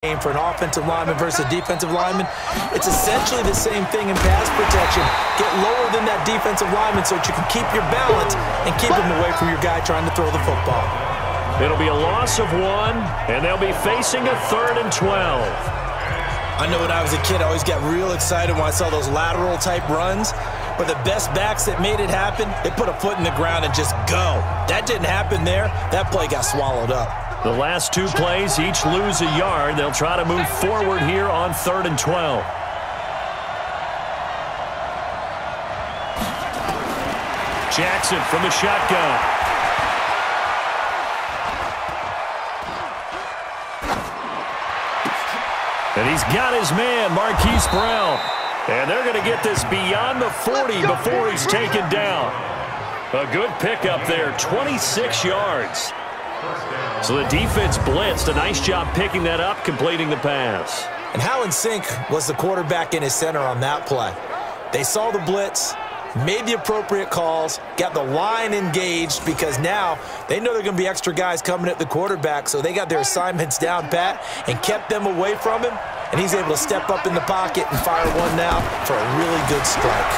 For an offensive lineman versus a defensive lineman, it's essentially the same thing in pass protection. Get lower than that defensive lineman so that you can keep your balance and keep him away from your guy trying to throw the football. It'll be a loss of 1, and they'll be facing a 3rd and 12. I know when I was a kid, I always got real excited when I saw those lateral-type runs. But the best backs that made it happen, they put a foot in the ground and just go. That didn't happen there. That play got swallowed up. The last 2 plays each lose a yard. They'll try to move forward here on 3rd and 12. Jackson from the shotgun. And he's got his man, Marquise Brown. And they're going to get this beyond the 40 before he's taken down. A good pickup there, 26 yards. So the defense blitzed. A nice job picking that up, completing the pass. And how in sync was the quarterback in his center on that play? They saw the blitz, made the appropriate calls, got the line engaged because now they know they're going to be extra guys coming at the quarterback, so they got their assignments down pat and kept them away from him, and he's able to step up in the pocket and fire one now for a really good strike.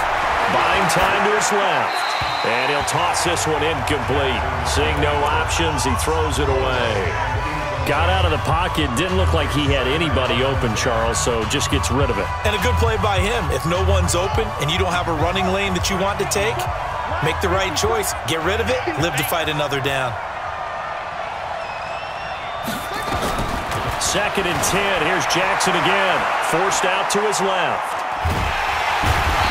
Buying time to his left. And he'll toss this one incomplete. Seeing no options, he throws it away. Got out of the pocket. Didn't look like he had anybody open, Charles, so just gets rid of it. And a good play by him. If no one's open and you don't have a running lane that you want to take, make the right choice. Get rid of it. Live to fight another down. 2nd and 10. Here's Jackson again. Forced out to his left.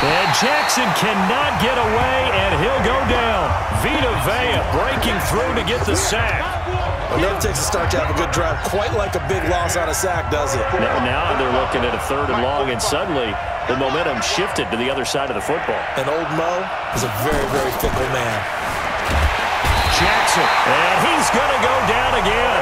And Jackson cannot get away, and he'll go down. Vita Vea breaking through to get the sack. Well, never takes a start to have a good drive. Quite like a big loss on a sack, does it? Now they're looking at a 3rd and long, and suddenly the momentum shifted to the other side of the football. And old Mo is a very, very fickle man. Jackson, and he's going to go down again.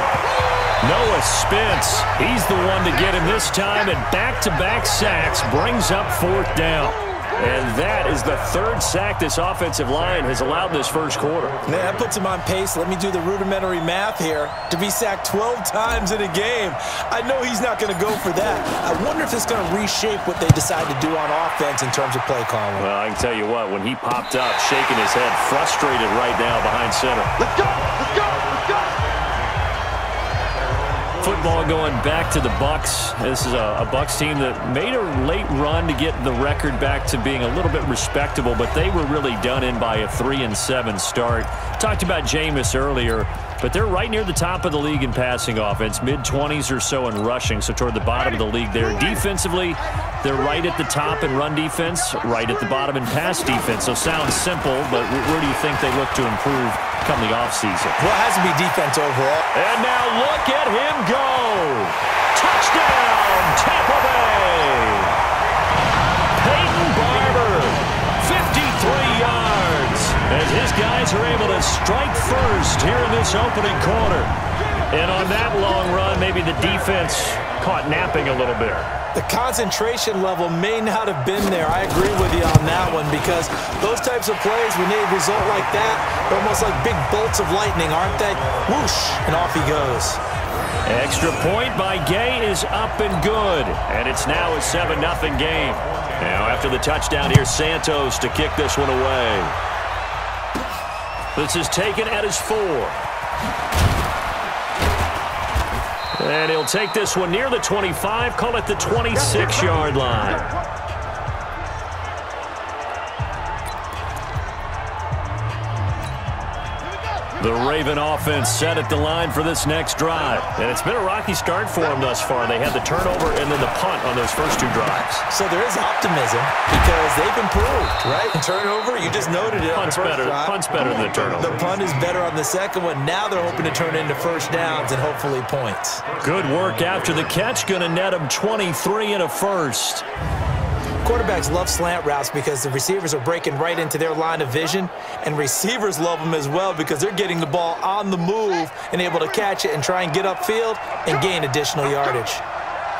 Noah Spence, he's the one to get him this time, and back-to-back sacks brings up 4th down. And that is the 3rd sack this offensive line has allowed this first quarter. Man, that puts him on pace. Let me do the rudimentary math here. To be sacked 12 times in a game, I know he's not going to go for that. I wonder if it's going to reshape what they decide to do on offense in terms of play calling. Well, I can tell you what, when he popped up, shaking his head, frustrated right now behind center. Let's go! Let's go! Let's go! Football going back to the Bucs. This is a Bucs team that made a late run to get the record back to being a little bit respectable, but they were really done in by a 3-7 start. Talked about Jameis earlier, but they're right near the top of the league in passing offense, mid-20s or so in rushing, so toward the bottom of the league there. Defensively, they're right at the top in run defense, right at the bottom in pass defense. So sounds simple, but where do you think they look to improve come the offseason? Well, it has to be defense overall. And now look at him go. Touchdown, Tampa Bay. Peyton Barber, 53 yards. As his guys are able to strike first here in this opening quarter. And on that long run, maybe the defense caught napping a little bit. The concentration level may not have been there. I agree with you on that one because those types of plays, when they result like that, they're almost like big bolts of lightning, aren't they? Whoosh, and off he goes. Extra point by Gay is up and good. And it's now a 7-0 game. Now after the touchdown, here's Santos to kick this one away. This is taken at his 4. And he'll take this one near the 25, call it the 26-yard line. The Raven offense set at the line for this next drive. And it's been a rocky start for them thus far. They had the turnover and then the punt on those first 2 drives. So there is optimism because they've improved, right? Turnover, you just noted it. Punt's better than the turnover. The punt is better on the second one. Now they're hoping to turn into first downs and hopefully points. Good work after the catch. Going to net them 23 and a first. Quarterbacks love slant routes because the receivers are breaking right into their line of vision, and receivers love them as well because they're getting the ball on the move and able to catch it and try and get upfield and gain additional yardage.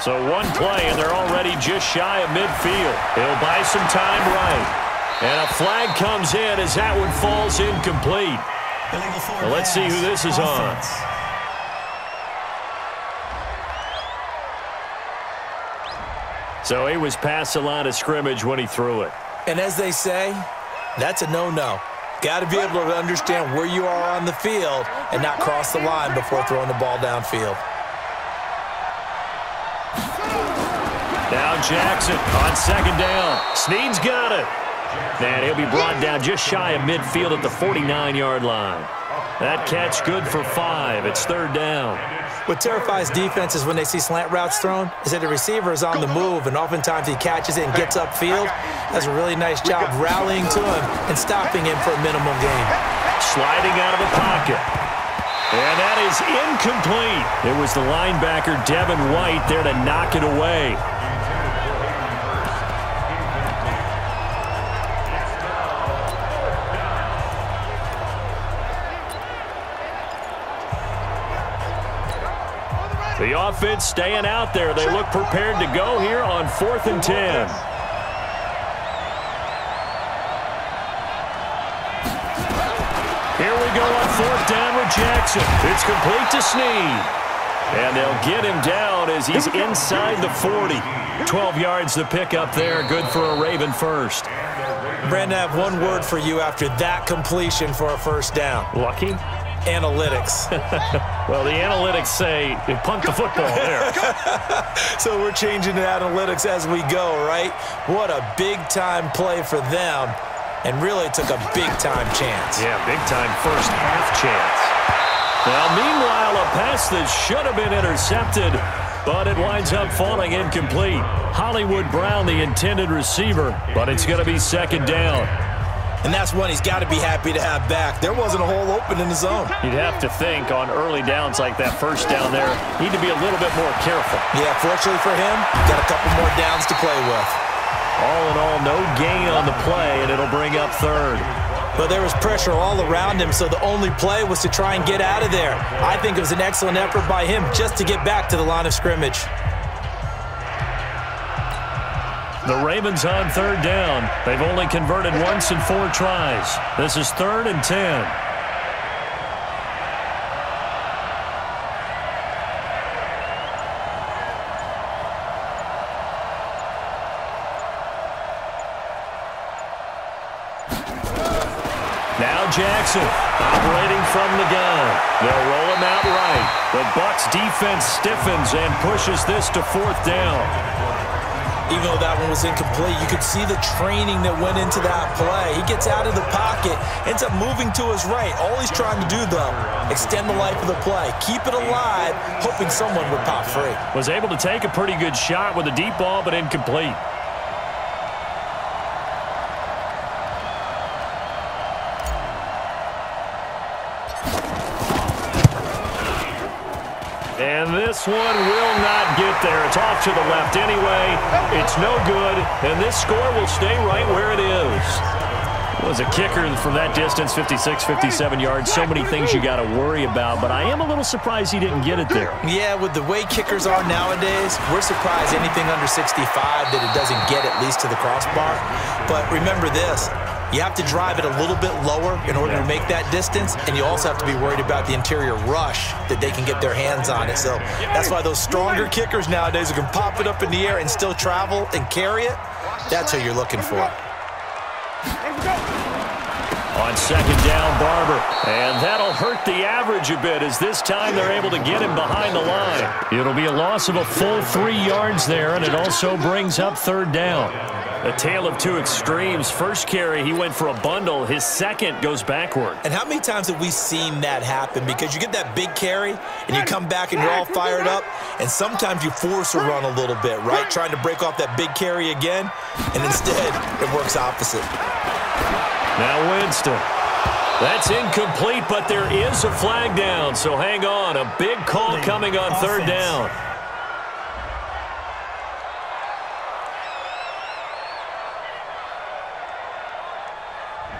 So one play, and they're already just shy of midfield. He'll buy some time right. And a flag comes in as that one falls incomplete. Well, let's see who this is on. So he was past the line of scrimmage when he threw it. And as they say, that's a no-no. Got to be able to understand where you are on the field and not cross the line before throwing the ball downfield. Now Jackson on second down. Snead's got it. And he'll be brought down just shy of midfield at the 49-yard line. That catch good for 5. It's third down. What terrifies defenses when they see slant routes thrown is that the receiver is on the move, and oftentimes he catches it and gets upfield. Does a really nice job rallying to him and stopping him for a minimal gain. Sliding out of the pocket. And that is incomplete. It was the linebacker, Devin White, there to knock it away. The offense staying out there. They look prepared to go here on 4th and 10. Here we go on 4th down with Jackson. It's complete to Snead. And they'll get him down as he's inside the 40. 12 yards to pick up there. Good for a Raven first. Brandon, I have one word for you after that completion for a first down. Lucky? Analytics. Well, the analytics say punt the football there. So we're changing the analytics as we go, right? What a big-time play for them, and really took a big-time chance. Yeah, big-time first half chance. Now, meanwhile, a pass that should have been intercepted, but it winds up falling incomplete. Hollywood Brown, the intended receiver, but it's going to be second down. And that's one he's got to be happy to have back. There wasn't a hole open in the zone. You'd have to think on early downs like that first down there, need to be a little bit more careful. Yeah, fortunately for him, got a couple more downs to play with. All in all, no gain on the play, and it'll bring up third. But there was pressure all around him, so the only play was to try and get out of there. I think it was an excellent effort by him just to get back to the line of scrimmage. The Ravens on third down. They've only converted once in 4 tries. This is 3rd and 10. Now Jackson operating from the gun. They'll roll him out right. The Bucs defense stiffens and pushes this to 4th down. Even though that one was incomplete, you could see the training that went into that play. He gets out of the pocket, ends up moving to his right. All he's trying to do, though, extend the life of the play. Keep it alive, hoping someone would pop free. Was able to take a pretty good shot with a deep ball, but incomplete. And this one will not get there. It's off to the left anyway. It's no good, and this score will stay right where it is. It was a kicker from that distance, 56, 57 yards. So many things you got to worry about, but I am a little surprised he didn't get it there. Yeah, with the way kickers are nowadays, we're surprised anything under 65 that it doesn't get at least to the crossbar. But remember this. You have to drive it a little bit lower in order to make that distance, and you also have to be worried about the interior rush that they can get their hands on it. So that's why those stronger kickers nowadays who can pop it up in the air and still travel and carry it, that's who you're looking for. On second down, Barber. And that'll hurt the average a bit as this time they're able to get him behind the line. It'll be a loss of a full 3 yards there, and it also brings up third down. A tale of two extremes. First carry, he went for a bundle. His second goes backward. And how many times have we seen that happen? Because you get that big carry, and you come back and you're all fired up, and sometimes you force a run a little bit, right? Trying to break off that big carry again, and instead it works opposite. Now Winston. That's incomplete, but there is a flag down, so hang on. A big call coming on third down.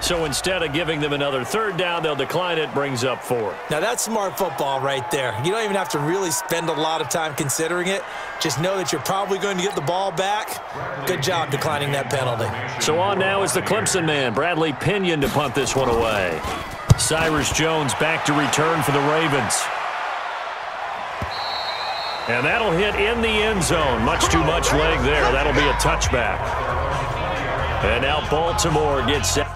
So instead of giving them another third down, they'll decline it, brings up 4. Now that's smart football right there. You don't even have to really spend a lot of time considering it. Just know that you're probably going to get the ball back. Good job declining that penalty. So on now is the Clemson man, Bradley Pinion, to punt this one away. Cyrus Jones back to return for the Ravens. And that'll hit in the end zone. Much too much leg there. That'll be a touchback. And now Baltimore gets set.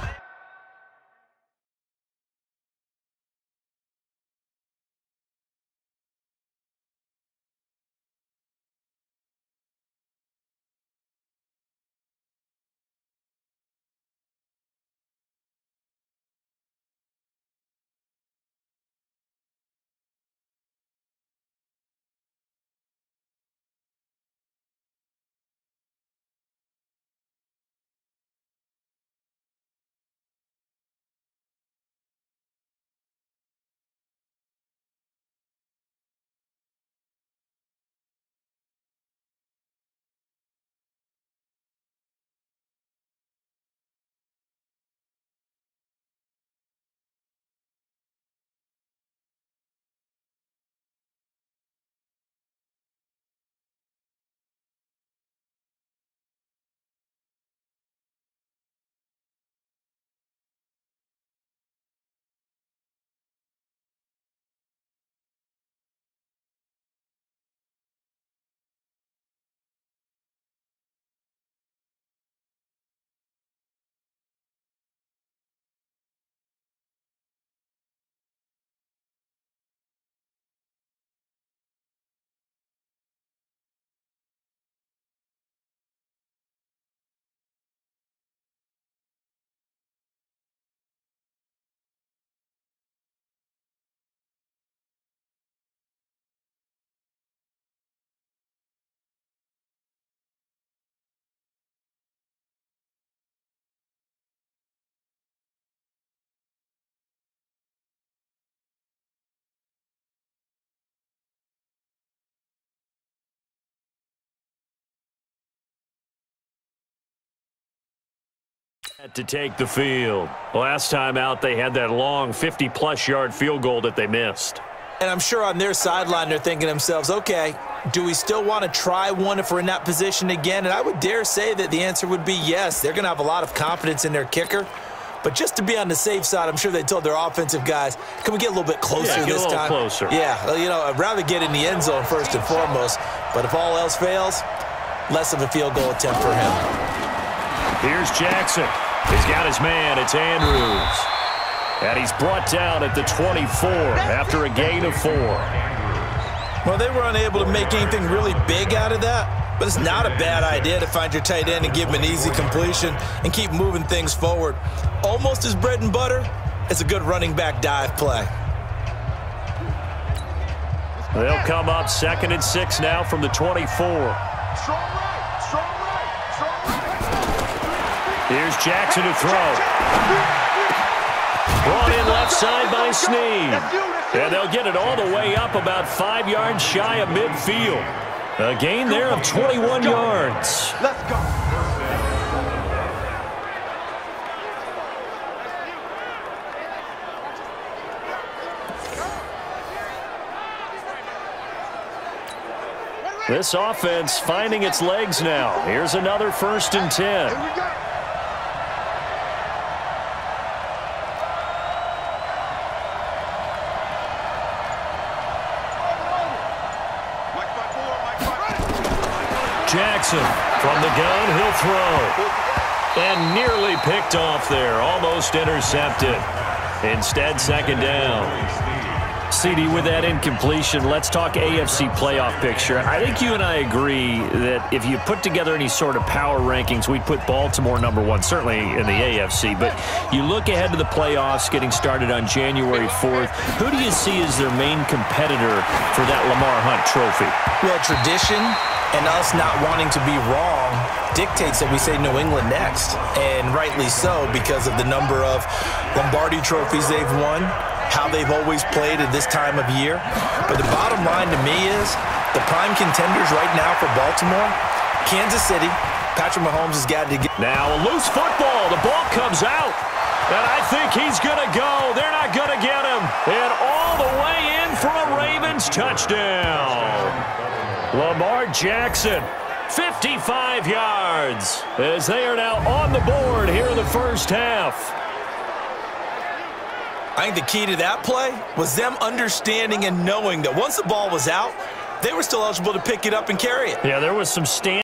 To take the field. Last time out, they had that long 50-plus yard field goal that they missed. And I'm sure on their sideline, they're thinking to themselves, okay, do we still want to try one if we're in that position again? And I would dare say that the answer would be yes. They're going to have a lot of confidence in their kicker. But just to be on the safe side, I'm sure they told their offensive guys, can we get a little bit closer this time? Get a little closer. Yeah, you know, I'd rather get in the end zone first and foremost. But if all else fails, less of a field goal attempt for him. Here's Jackson. He's got his man. It's Andrews. And he's brought down at the 24 after a gain of 4. Well, they were unable to make anything really big out of that, but it's not a bad idea to find your tight end and give him an easy completion and keep moving things forward. Almost his bread and butter is a good running back dive play. They'll come up 2nd and 6 now from the 24. Here's Jackson to throw. Brought in left side by Snead. And they'll get it all the way up about 5 yards shy of midfield. A gain there of 21 yards. Let's go. This offense finding its legs now. Here's another 1st and 10. Here we go. Jackson from the gun, he'll throw. And nearly picked off there, almost intercepted. Instead, 2nd down. CD, with that incompletion, let's talk AFC playoff picture. I think you and I agree that if you put together any sort of power rankings, we'd put Baltimore number 1, certainly in the AFC. But you look ahead to the playoffs getting started on January 4th. Who do you see as their main competitor for that Lamar Hunt trophy? Well, tradition and us not wanting to be wrong dictates that we say New England next. And rightly so, because of the number of Lombardi trophies they've won, how they've always played at this time of year. But the bottom line to me is the prime contenders right now for Baltimore, Kansas City. Patrick Mahomes has got to get. Now a loose football. The ball comes out. And I think he's going to go. They're not going to get him. And all the way in for a Ravens touchdown. Lamar Jackson, 55 yards, as they are now on the board here in the first half. I think the key to that play was them understanding and knowing that once the ball was out, they were still eligible to pick it up and carry it. Yeah, there was some stand